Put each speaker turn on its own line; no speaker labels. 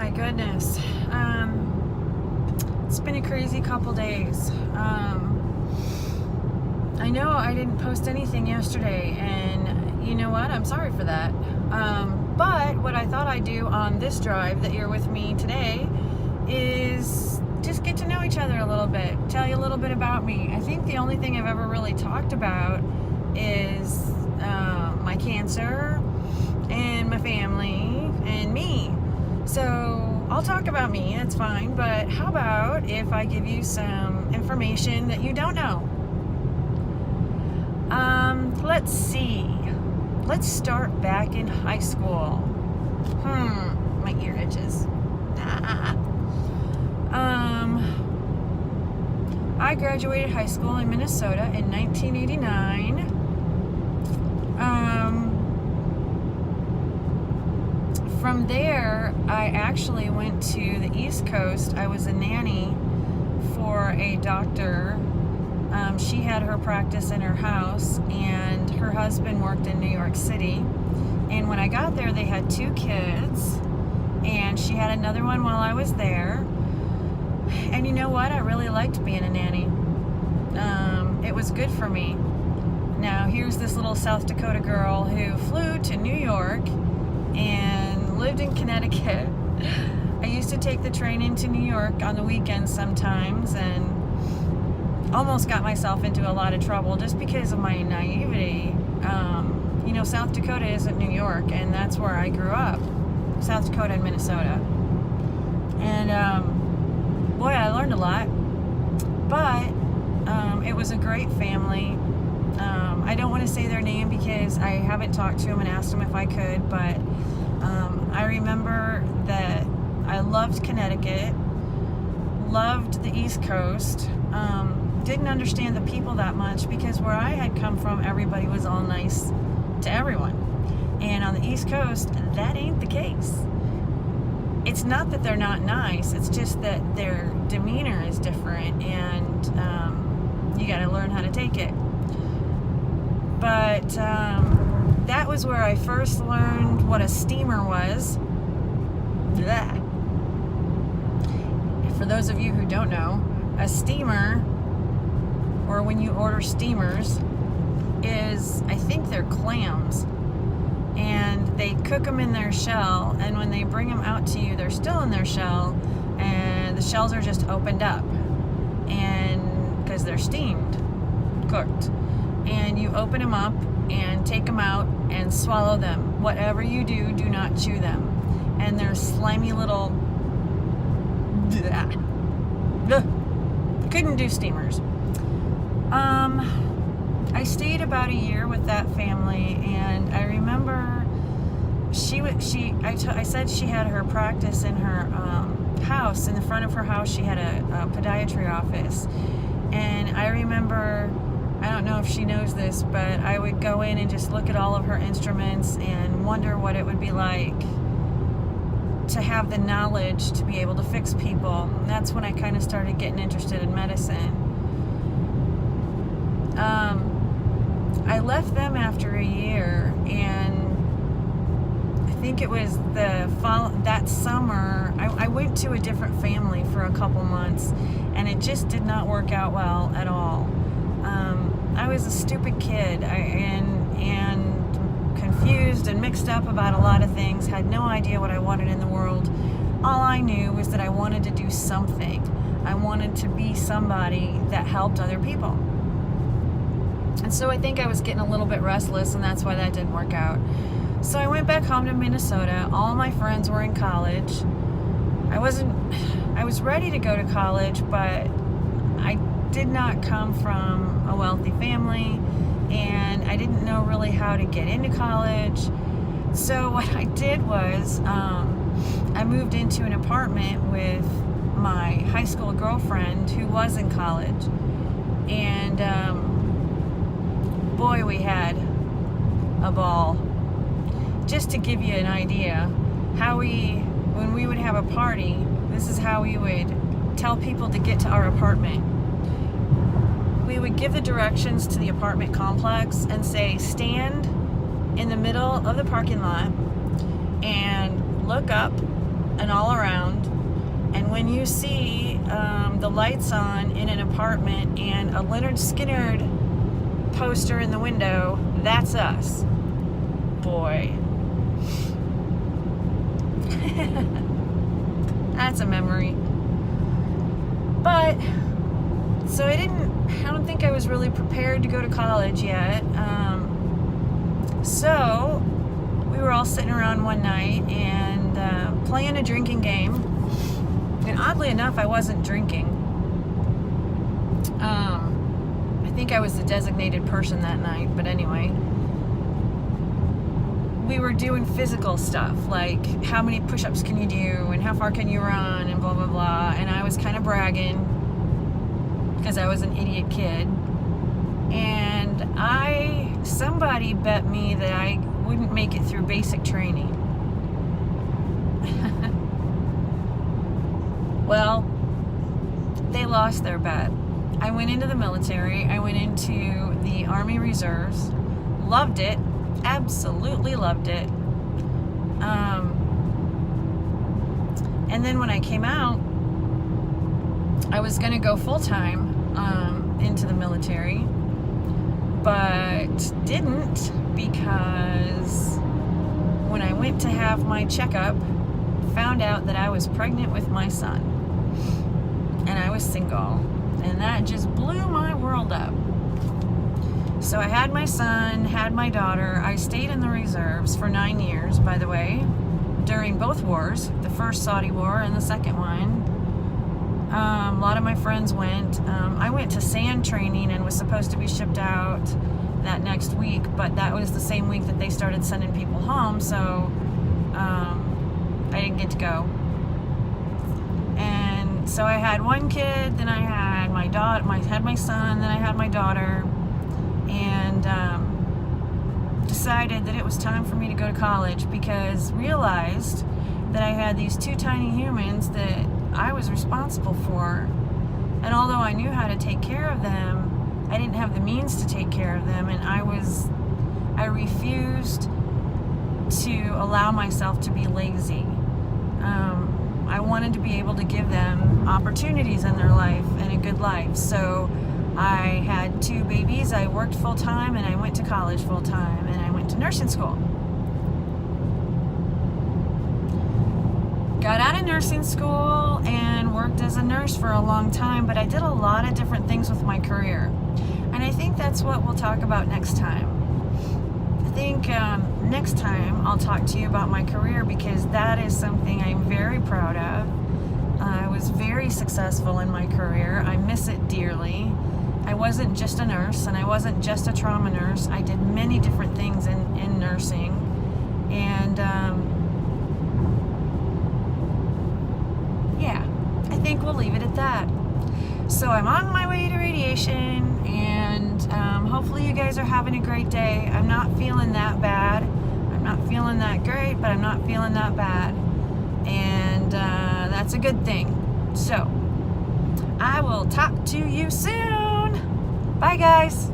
My goodness. It's been a crazy couple days. I know I didn't post anything yesterday, and you know what? I'm sorry for that. But what I thought I'd do on this drive that you're with me today is just get to know each other a little bit, tell you a little bit about me. I think the only thing I've ever really talked about is my cancer and my family and me. So I'll talk about me, that's fine, but how about if I give you some information that you don't know? Let's see. Let's start back in high school. My ear itches. I graduated high school in Minnesota in 1989. From there, I actually went to the East Coast. I was a nanny for a doctor. She had her practice in her house, and her husband worked in New York City. And when I got there, they had 2 kids, and she had another one while I was there. And you know what? I really liked being a nanny. It was good for me. Now, here's this little South Dakota girl who flew to New York and lived in Connecticut. I used to take the train into New York on the weekends sometimes, and almost got myself into a lot of trouble just because of my naivety. South Dakota isn't New York, and that's where I grew up. South Dakota and Minnesota. And boy, I learned a lot. But it was a great family. I don't want to say their name because I haven't talked to them and asked them if I could, but I remember that I loved Connecticut, loved the East Coast, didn't understand the people that much because where I had come from, everybody was all nice to everyone. And on the East Coast, that ain't the case. It's not that they're not nice, it's just that their demeanor is different, and you got to learn how to take it. But that was where I first learned what a steamer was. Blah. For those of you who don't know, a steamer, or when you order steamers, is, I think they're clams. And they cook them in their shell, and when they bring them out to you, they're still in their shell, and the shells are just opened up, and because they're steamed, cooked. And you open them up and take them out and swallow them. Whatever you do, do not chew them. And they're slimy little... Couldn't do steamers. I stayed about a year with that family, and I remember I said she had her practice in her house. In the front of her house, she had a podiatry office. And I remember, I don't know if she knows this, but I would go in and just look at all of her instruments and wonder what it would be like to have the knowledge to be able to fix people. And that's when I kind of started getting interested in medicine. I left them after a year, and I think it was that summer, I went to a different family for a couple months, and it just did not work out well at all. I was a stupid kid, and confused and mixed up about a lot of things, had no idea what I wanted in the world. All I knew was that I wanted to do something. I wanted to be somebody that helped other people. And so I think I was getting a little bit restless, and that's why that didn't work out. So I went back home to Minnesota. All my friends were in college. I was ready to go to college, but I did not come from a wealthy family, and I didn't know really how to get into college. So what I did was I moved into an apartment with my high school girlfriend who was in college, and boy, we had a ball. Just to give you an idea, when we would have a party, this is how we would tell people to get to our apartment. We would give the directions to the apartment complex and say, stand in the middle of the parking lot and look up and all around when you see the lights on in an apartment and a Leonard Skinner poster in the window, that's us. Boy. That's a memory. But, so I don't think I was really prepared to go to college yet. So, we were all sitting around one night and playing a drinking game. And oddly enough, I wasn't drinking. I think I was the designated person that night, but anyway. We were doing physical stuff, like how many push-ups can you do and how far can you run and blah, blah, blah. And I was kind of bragging because I was an idiot kid. And somebody bet me that I wouldn't make it through basic training. Well, they lost their bet. I went into the military. I went into the Army Reserves. Loved it. Absolutely loved it. And then when I came out, I was going to go full-time into the military, but didn't, because when I went to have my checkup, found out that I was pregnant with my son, and I was single, and that just blew my world up. So I had my son, had my daughter. I stayed in the reserves for 9 years, by the way, during both wars, the first Saudi war and the second one. A lot of my friends went. I went to SAND training and was supposed to be shipped out that next week, but that was the same week that they started sending people home, so I didn't get to go. And so I had one kid, then I had my daughter, had my son, then I had my daughter, and decided that it was time for me to go to college, because realized that I had these two tiny humans that I was responsible for, and although I knew how to take care of them, I didn't have the means to take care of them, and I refused to allow myself to be lazy. I wanted to be able to give them opportunities in their life and a good life. So I had 2 babies, I worked full-time, and I went to college full-time, and I went to nursing school. Got out of nursing school and worked as a nurse for a long time, but I did a lot of different things with my career. And I think that's what we'll talk about next time. I think next time I'll talk to you about my career, because that is something I'm very proud of. I was very successful in my career. I miss it dearly. I wasn't just a nurse, and I wasn't just a trauma nurse. I did many different things in nursing. And yeah, I think we'll leave it at that. So I'm on my way to radiation, and hopefully you guys are having a great day. I'm not feeling that bad. I'm not feeling that great, but I'm not feeling that bad. And that's a good thing. So I will talk to you soon. Bye, guys.